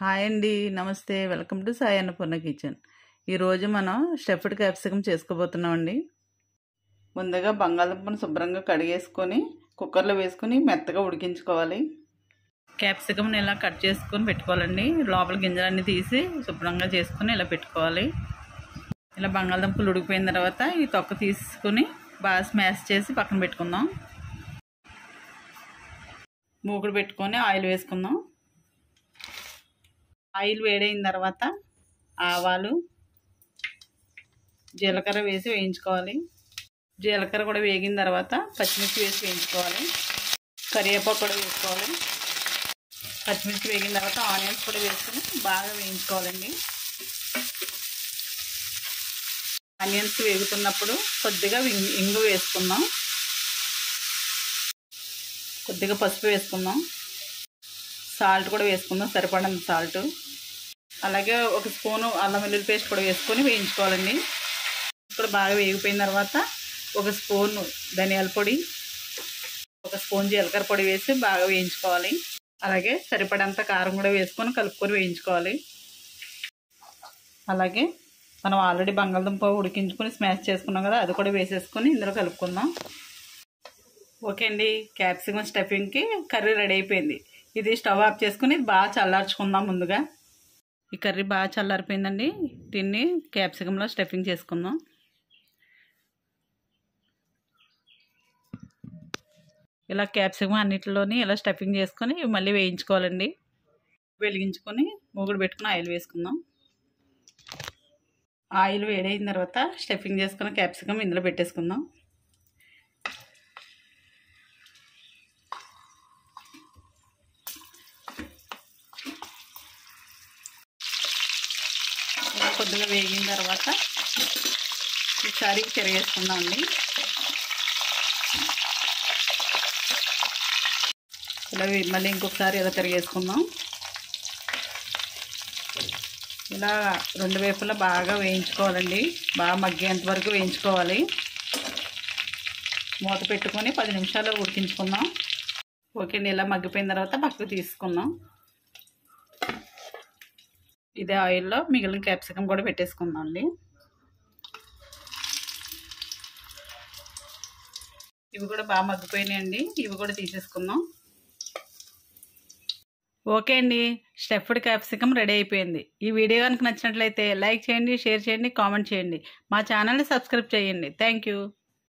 Hi అండి, నమస్తే. Welcome to Sai Annapurna kitchen. ఈరోజు మనం స్టఫ్డ్ క్యాప్సికమ్ చేసుకోబోతున్నామండి. ముందుగా బంగాళదుంపను శుభ్రంగా కడిగేసుకొని కుక్కర్లో వేసుకొని మెత్తగా ఉడికించుకోవాలి. క్యాప్సికమ్ని ఇలా కట్ చేసుకొని పెట్టుకోవాలండి. లోపల గింజలన్నీ తీసి శుభ్రంగా చేసుకొని ఇలా పెట్టుకోవాలి. ఇలా బంగాళదుంపలు ఉడికిపోయిన తర్వాత ఈ తొక్క తీసుకుని బాగా స్మాష్ చేసి పక్కన పెట్టుకుందాం. మూకుడు పెట్టుకొని ఆయిల్ వేసుకుందాం. ఆయిల్ వేడైన తర్వాత ఆవాలు, జీలకర్ర వేసి వేయించుకోవాలి. జీలకర్ర కూడా వేగిన తర్వాత పచ్చిమిర్చి వేసి వేయించుకోవాలి. కరివేపాకు కూడా వేసుకోవాలి. పచ్చిమిర్చి వేగిన తర్వాత ఆనియన్స్ కూడా వేసుకుని బాగా వేయించుకోవాలండి. ఆనియన్స్ వేగుతున్నప్పుడు కొద్దిగా ఇంగు వేసుకుందాం. కొద్దిగా పసుపు వేసుకుందాం. సాల్ట్ కూడా వేసుకుందాం, సరిపడంత సాల్ట్. అలాగే ఒక స్పూను అల్లం వెల్లుల్లి పేస్ట్ కూడా వేసుకొని వేయించుకోవాలండి. కూడా బాగా వేగిపోయిన తర్వాత ఒక స్పూను ధనియాల పొడి, ఒక స్పూన్ జీలకర్ర పొడి వేసి బాగా వేయించుకోవాలి. అలాగే సరిపడంత కారం కూడా వేసుకొని కలుపుకొని వేయించుకోవాలి. అలాగే మనం ఆల్రెడీ బంగాళదుంప ఉడికించుకొని స్మాష్ చేసుకున్నాం కదా, అది కూడా వేసేసుకొని ఇందులో కలుపుకుందాం. ఓకే అండి, క్యాప్సికమ్ స్టఫింగ్కి కర్రీ రెడీ అయిపోయింది. ఇది స్టవ్ ఆఫ్ చేసుకుని బాగా చల్లార్చుకుందాం. ముందుగా ఈ కర్రీ బాగా చల్లారిపోయిందండి. దీన్ని క్యాప్సికంలో స్టఫింగ్ చేసుకుందాం. ఇలా క్యాప్సికం అన్నిటిలోని ఇలా స్టఫింగ్ చేసుకొని మళ్ళీ వేయించుకోవాలండి. వెలిగించుకొని మూగుడు పెట్టుకుని ఆయిల్ వేసుకుందాం. ఆయిల్ వేడైన తర్వాత స్టఫింగ్ చేసుకున్న క్యాప్సికం ఇందులో పెట్టేసుకుందాం. కొద్దిగా వేగిన తర్వాత ఈసారి తిరగేసుకుందామండి. ఇలా మళ్ళీ ఇంకొకసారి ఇలా తిరగేసుకుందాం. ఇలా రెండు వైపులా బాగా వేయించుకోవాలండి. బాగా మగ్గేంత వరకు వేయించుకోవాలి. మూత పెట్టుకొని 10 నిమిషాలు ఉడికించుకుందాం. ఓకే అండి, ఇలా మగ్గిపోయిన తర్వాత పక్కకు తీసుకుందాం. ఇదే ఆయిల్లో మిగిలిన క్యాప్సికమ్ కూడా పెట్టేసుకుందాం అండి. ఇవి కూడా బాగా మగ్గిపోయినాయండి. ఇవి కూడా తీసేసుకుందాం. ఓకే అండి, స్టఫ్డ్ క్యాప్సికమ్ రెడీ అయిపోయింది. ఈ వీడియో కనుక నచ్చినట్లయితే లైక్ చేయండి, షేర్ చేయండి, కామెంట్ చేయండి. మా ఛానల్ని సబ్స్క్రైబ్ చేయండి. Thank you.